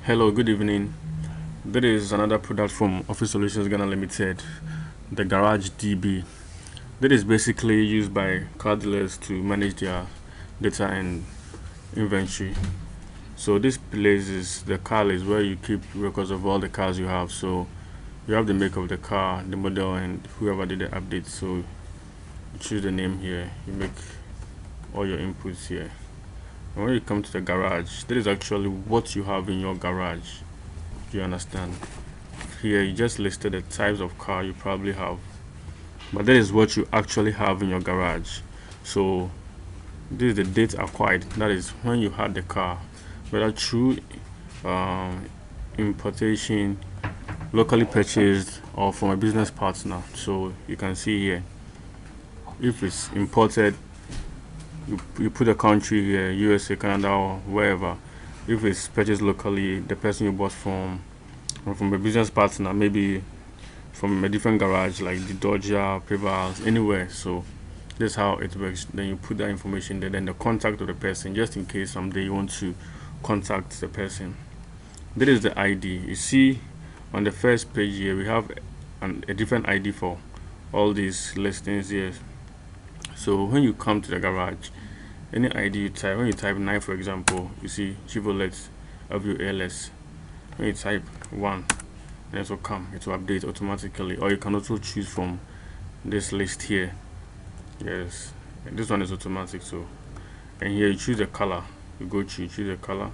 Hello, good evening. This is another product from Office Solutions Ghana Limited, the Garage DB. That is basically used by car dealers to manage their data and inventory. So this place is the car list where you keep records of all the cars you have. So you have the make of the car, the model, and whoever did the update. So you choose the name here. You make all your inputs here. And when you come to the garage, that is actually what you have in your garage. Do you understand? Here you just listed the types of car you probably have, but that is what you actually have in your garage. So this is the date acquired, that is when you had the car, whether through um, importation, locally purchased, or from a business partner. So you can see here, if it's imported, you put a country here, USA, Canada, or wherever. If it's purchased locally, the person you bought from, or from a business partner, maybe from a different garage like the Dodger, Prevails, anywhere. So that's how it works. Then you put that information there, then the contact of the person, just in case someday you want to contact the person. That is the ID. You see on the first page here, we have a different ID for all these listings here. So when you come to the garage, any ID you type, when you type 9 for example, you see Chevrolet WLS. When you type 1, it will come, it will update automatically, or you can also choose from this list here. Yes, and this one is automatic. So, and here you choose the color, you go to choose the color,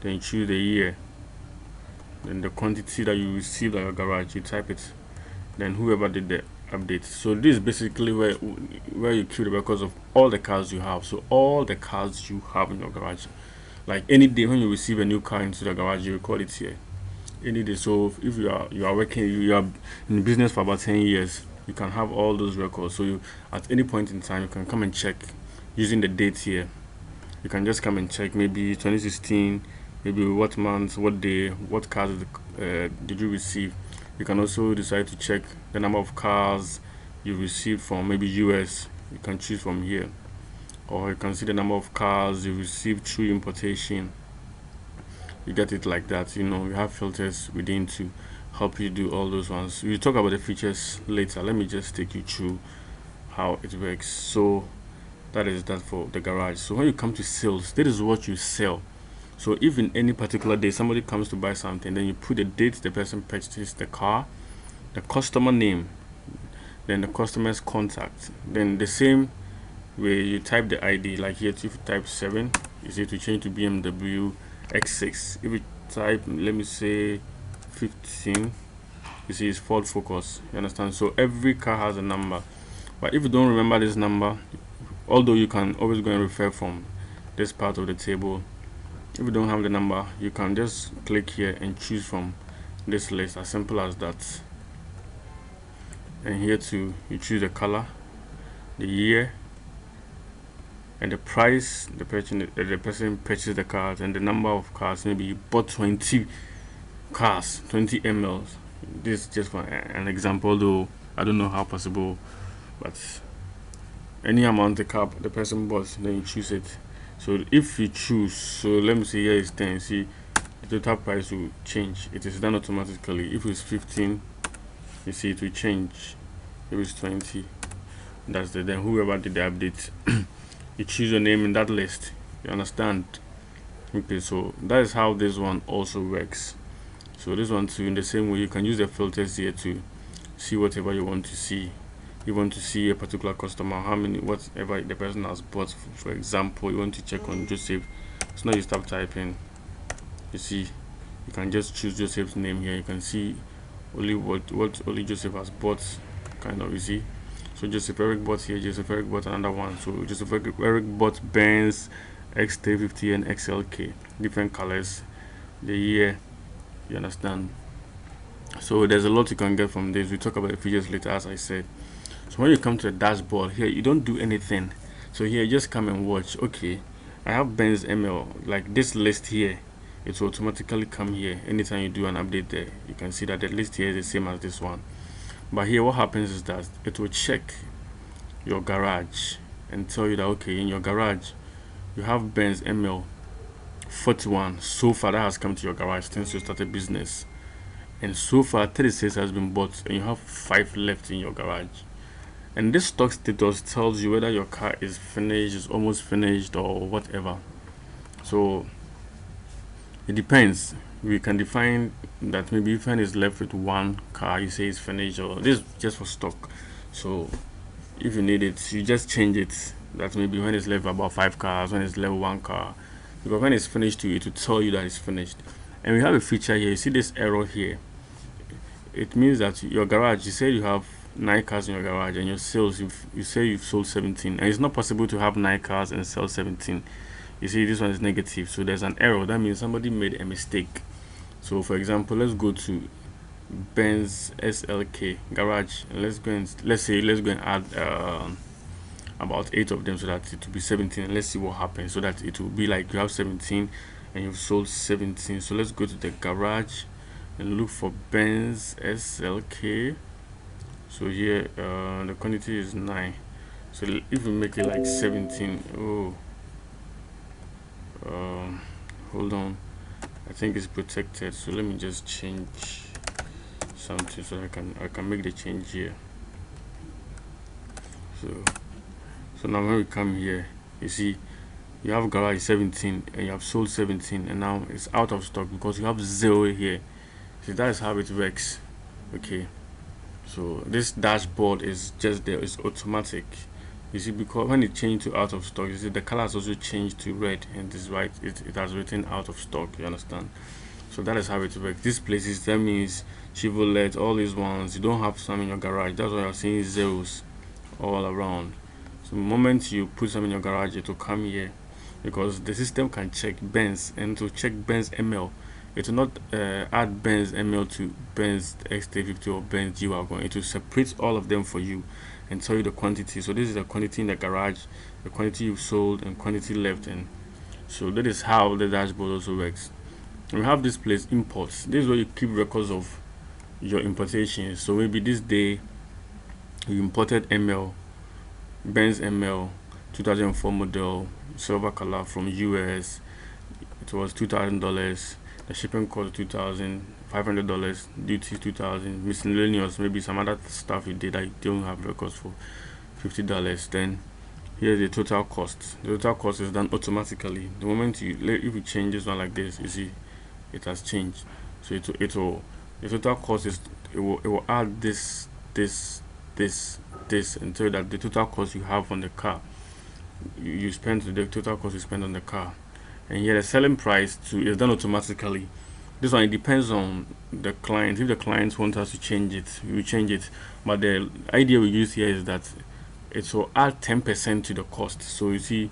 then you choose the year, then the quantity that you received at your garage, you type it, then whoever did the update. So this is basically where you keep the records of all the cars you have. So all the cars you have in your garage, like any day when you receive a new car into the garage, you record it here any day. So if you are working, you are in business for about 10 years, you can have all those records. So you, at any point in time, you can come and check using the date here. You can just come and check, maybe 2016, maybe what month, what day, what cars did you receive. You can also decide to check the number of cars you received from maybe US. You can choose from here, or you can see the number of cars you received through importation. You get it like that. You know, you have filters within to help you do all those ones. We'll talk about the features later. Let me just take you through how it works. So that is that for the garage. So when you come to sales, that is what you sell. So if in any particular day somebody comes to buy something, then you put the date the person purchased the car, the customer name, then the customer's contact, then the same way you type the ID. Like here, if you type 7, you see to change to BMW X6. If you type, let me say 15, you see it's Ford Focus. You understand? So every car has a number, but if you don't remember this number, although you can always go and refer from this part of the table, if you don't have the number, you can just click here and choose from this list, as simple as that. And here too, you choose the color, the year, and the price the person purchased the cars, and the number of cars. Maybe you bought 20 cars, 20 mls. This is just for an example, though I don't know how possible, but any amount the car the person bought, then you choose it. So if you choose, so let me see, here is 10, see the total price will change. It is done automatically. If it's 15, you see it will change. If it's 20, that's the, then whoever did the update you choose your name in that list. You understand? Okay, so that is how this one also works. So this one too, in the same way, you can use the filters here to see whatever you want to see. You want to see a particular customer, how many, whatever the person has bought. For example, you want to check on Joseph. So now you start typing, you see you can just choose Joseph's name here. You can see only what only Joseph has bought, kind of, you see. So Joseph Eric bought here, Joseph Eric bought another one. So Joseph Eric bought Benz X350 and XLK, different colors, the year. You understand? So there's a lot you can get from this. We talk about the features later, as I said. So when you come to the dashboard here, you don't do anything. So here, just come and watch. Okay, I have Benz ML, like this list here. It will automatically come here anytime you do an update there. You can see that the list here is the same as this one. But here, what happens is that it will check your garage and tell you that okay, in your garage you have Benz ML 41 so far that has come to your garage since you started business, and so far 36 has been bought, and you have 5 left in your garage. And this stock status tells you whether your car is finished, is almost finished, or whatever. So it depends. We can define that maybe if one is left with 1 car, you say it's finished, or this is just for stock. So if you need it, you just change it. That maybe when it's left about 5 cars, when it's left 1 car, because when it's finished too, it will tell you that it's finished. And we have a feature here. You see this arrow here? It means that your garage, you say you have 9 cars in your garage, and your sales, you say you've sold 17, and it's not possible to have 9 cars and sell 17. You see, this one is negative, so there's an error. That means somebody made a mistake. So for example, let's go to Benz SLK garage, and let's go and add about 8 of them, so that it will be 17, and let's see what happens. So that it will be like you have 17 and you've sold 17. So let's go to the garage and look for Benz SLK. So here the quantity is 9. So if we make it like 17, hold on, I think it's protected, so let me just change something so I can make the change here. So now when we come here, you see you have garage 17 and you have sold 17, and now it's out of stock because you have 0 here. See, that is how it works. Okay, so this dashboard is just there, it's automatic. You see, because when it changed to out of stock, you see the color has also changed to red, and this right, it has written out of stock. You understand? So that is how it works. These places, that means Chevrolet, all these ones, you don't have some in your garage. That's why you're seeing zeros all around. So the moment you put some in your garage, it will come here, because the system can check Benz, and to check Benz ML, it will not add Benz ML to Benz X350 or Benz G-Wagon. It will separate all of them for you and tell you the quantity. So this is the quantity in the garage, the quantity you've sold, and quantity left. And so that is how the dashboard also works. And we have this place, imports. This is where you keep records of your importations. So maybe this day you imported ML, Benz ML 2004 model, silver color from US. It was $2,000. The shipping cost $2,500, duty $2,000, miscellaneous, maybe some other stuff you did that you don't have records for, $50. Then here's the total cost. The total cost is done automatically. The moment if you change this one like this, you see it has changed. So it will the total cost is it will add this until that the total cost you have on the car you spend, the total cost you spend on the car. And here the selling price too is done automatically. This one, it depends on the client. If the clients want us to change it, we will change it. But the idea we use here is that it will add 10% to the cost. So you see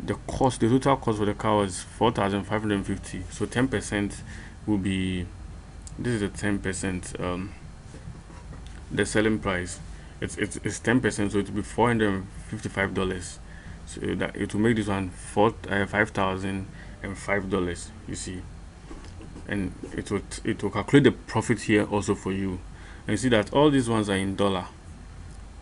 the total cost for the car was 4,550. So 10% will be, this is the 10%, the selling price. It's 10%, so it will be $455. So that it will make this one $5,005. You see, and it will calculate the profit here also for you. And you see that all these ones are in dollar.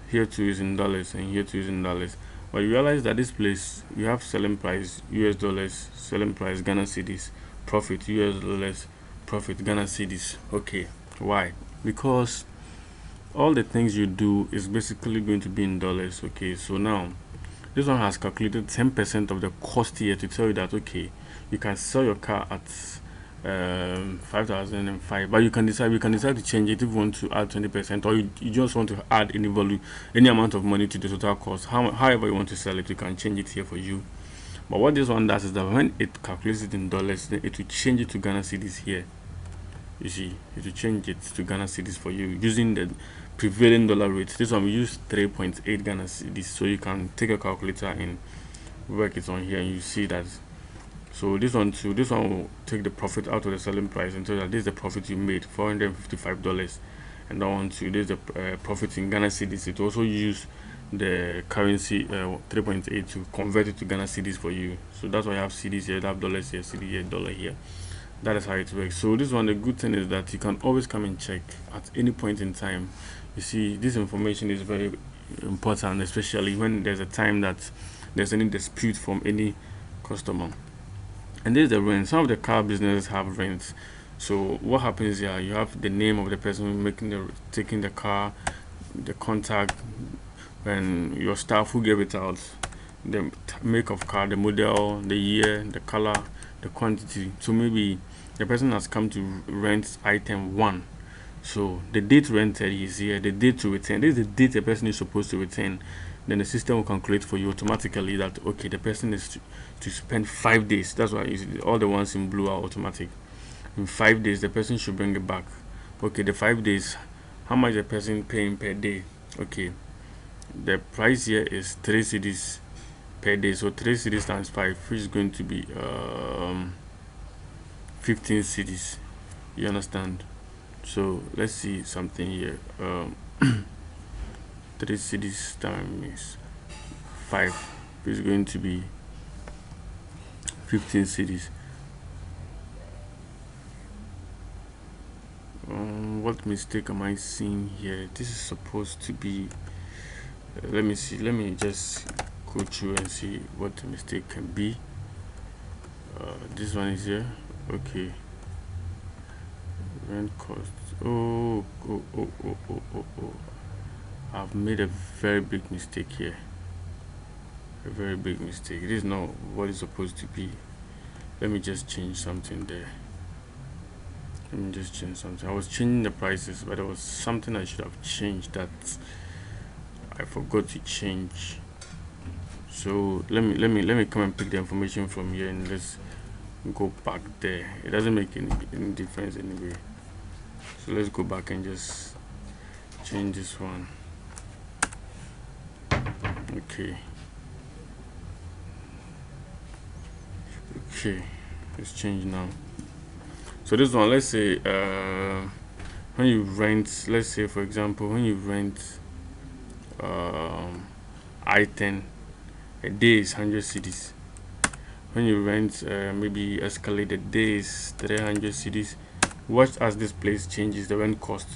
Here too is in dollars, and here too is in dollars. But you realize that this place you have selling price US dollars, selling price Ghana cedis, profit US dollars, profit Ghana cedis. Okay, why? Because all the things you do is basically going to be in dollars. Okay, so now this one has calculated 10% of the cost here to tell you that okay, you can sell your car at 5,005, but you can decide to change it if you want to add 20%, or you just want to add any value, any amount of money to the total cost. However you want to sell it, you can change it here for you. But what this one does is that when it calculates it in dollars, then it will change it to Ghana cedis here. You see, it will change it to Ghana cedis for you using the prevailing dollar rate. This one we use 3.8 Ghana cedis, so you can take a calculator and work it on here, and you see that. So this one will take the profit out of the selling price and tell that this is the profit you made, $455. And that one too, this is the profit in Ghana cedis. It also use the currency 3.8 to convert it to Ghana cedis for you. So that's why I have cedis here, have dollars here, cedi here, dollar here. That is how it works. So this one, the good thing is that you can always come and check at any point in time. You see, this information is very important, especially when there's a time that there's any dispute from any customer. And this is the rent. Some of the car businesses have rent. So what happens here? You have the name of the person taking the car, the contact, and your staff who gave it out, the make of car, the model, the year, the color, the quantity. So maybe the person has come to rent item 1. So the date rented is here, the date to return. This is the date the person is supposed to return. Then the system will calculate for you automatically that okay, the person is to spend 5 days. That's why all the ones in blue are automatic. In 5 days, the person should bring it back. Okay, the 5 days, how much the person paying per day? Okay, the price here is 3 cedis per day. So 3 cedis times 5, which is going to be 15 cedis. You understand? So let's see something here. 3 cedis times 5, which is going to be 15 cedis. What mistake am I seeing here? This is supposed to be let me see, let me just go through and see what the mistake can be. This one is here. Okay, rent cost. I've made a very big mistake here, a very big mistake. It is not what it's supposed to be. Let me just change something there. Let me just change something. I was changing the prices, but there was something I should have changed that I forgot to change. So let me come and pick the information from here and let's go back there. It doesn't make any difference anyway. So let's go back and just change this one. Okay, let's change now. So this one, let's say when you rent, let's say for example, when you rent item, a day is 100 cedis. When you rent maybe escalated days, 300 cedis. Watch as this place changes the rent cost,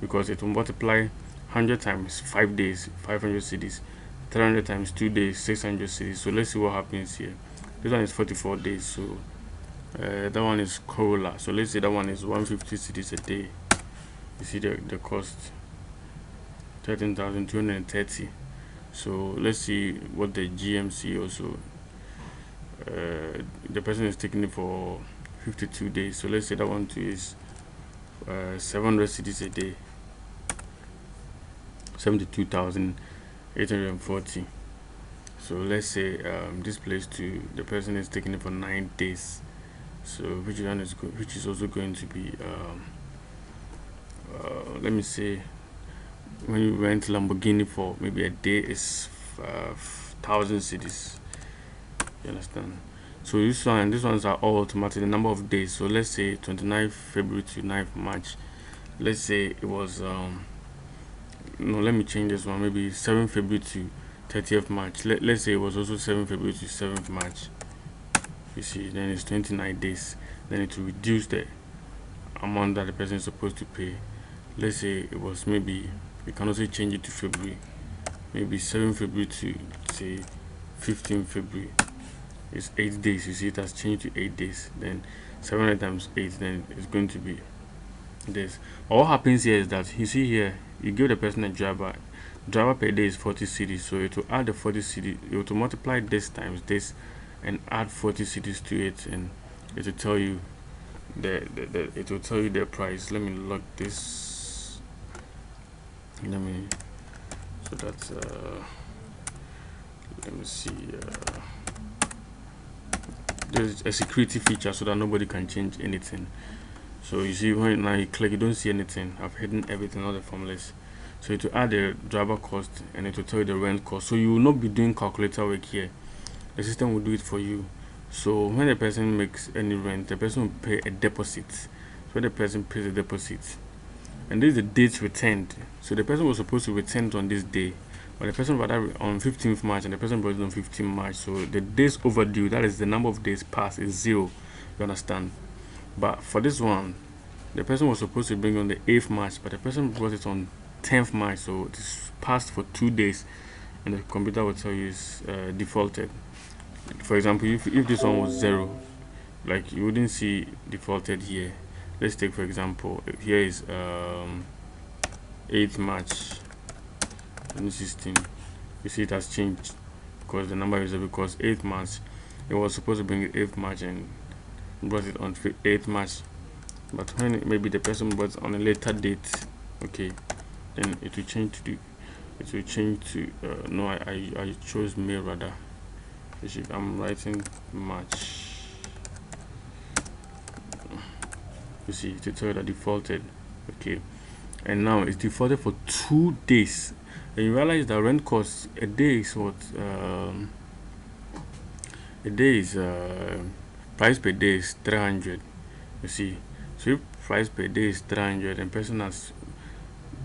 because it will multiply 100 times 5 days, 500 cedis, 300 times 2 days, 600 cedis. So let's see what happens here. This one is 44 days, so that one is Corolla. So let's say that one is 150 cedis a day. You see the cost 13,230. So let's see what the GMC also. The person is taking it for 52 days. So let's say that one too is 700 cedis a day, 72,840. So let's say this place too, the person is taking it for 9 days. So which one is good? Which is also going to be let me say when you rent Lamborghini for maybe a day is 1,000 cedis. You understand? So this one and these ones are all automatic. The number of days. So let's say 29th February to 9th March. Let's say it was no, let me change this one. Maybe 7th February to 30th March. Let's say it was also 7th February to 7th March. You see, then it's 29 days. Then it will reduce the amount that the person is supposed to pay. Let's say it was maybe, you can also change it to February, maybe 7th February to say 15th February. It's 8 days. You see, it has changed to 8 days. Then 700 times 8, then it's going to be this. But what happens here is that you see here, you give the person a driver per day is 40 cedis. So it will add the 40 cedis, it will multiply this times this and add 40 cedis to it, and it will tell you it will tell you the price. Let me log this. Let me so that's let me see. There's a security feature so that nobody can change anything. So you see, when now you click, you don't see anything. I've hidden everything, all the formulas. So it will add the driver cost and it will tell you the rent cost. So you will not be doing calculator work here. The system will do it for you. So when the person makes any rent, the person will pay a deposit. So when the person pays a deposit, and this is the date returned. So the person was supposed to return it on this day, but the person rather on 15th March, and the person brought it on 15th March. So the days overdue, that is the number of days past, is 0. You understand? But for this one, the person was supposed to bring on the 8th March, but the person brought it on 10th March. So it's passed for 2 days, and the computer will tell you it's defaulted. For example, if this one was 0, like you wouldn't see defaulted here. Let's take for example, here is 8th March 2016. You see it has changed because the number is because 8th March, it was supposed to bring 8th March and brought it on 8th March, but when maybe the person bought on a later date, okay, then it will change to no, I chose May rather. I'm writing March. You see to tell you that defaulted, okay, and now it's defaulted for 2 days, and you realize that rent cost a day is what a day is price per day is 300. You see, so if price per day is 300 and person has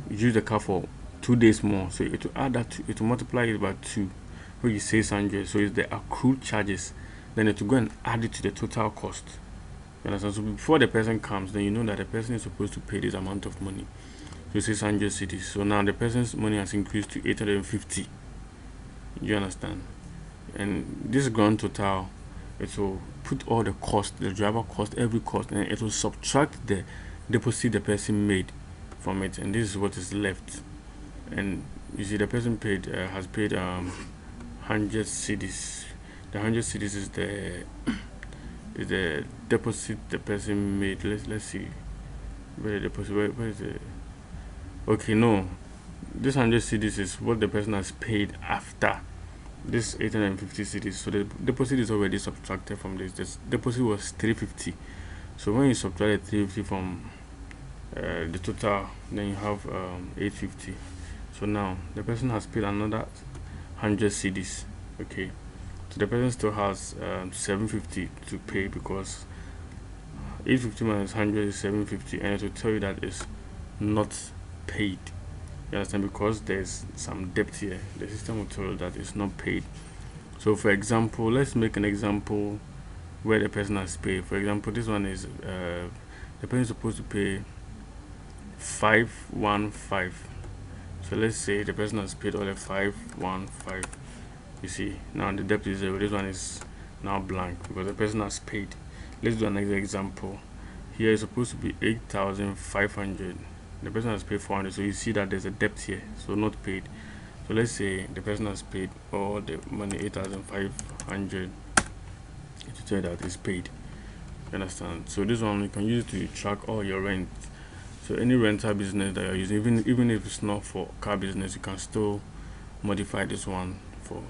used the car for 2 days more, so it will add that it will multiply it by 2, which is 600. So it's the accrued charges, then it will go and add it to the total cost. You understand? So before the person comes, then you know that the person is supposed to pay this amount of money, so 600 cedis. So now the person's money has increased to 850. You understand? And this grand total, it will put all the cost, the driver cost, every cost, and it will subtract the deposit the person made from it, and this is what is left. And you see the person paid has paid 100 cedis. The 100 cedis is the deposit the person made. Let's see where the deposit, where is it? Okay, no, this 100 cedis is what the person has paid after this 850 cedis. So the deposit is already subtracted from this deposit was 350. So when you subtract 350 from the total, then you have 850. So now the person has paid another 100 cedis. Okay, so the person still has 750 to pay, because 850 minus 100 is 750, and it will tell you that it's not paid. You understand? Because there's some debt here, the system will tell you that it's not paid. So for example, let's make an example where the person has paid. For example, this one is the person is supposed to pay 515. So let's say the person has paid all the 515. You see, now the debt is 0. This one is now blank because the person has paid. Let's do another example. Here is supposed to be 8,500. The person has paid 400, so you see that there's a debt here, so not paid. So let's say the person has paid all the money, 8,500. It will tell you that it's paid. You understand? So this one you can use to track all your rent. So any rental business that you're using, even if it's not for car business, you can still modify this one for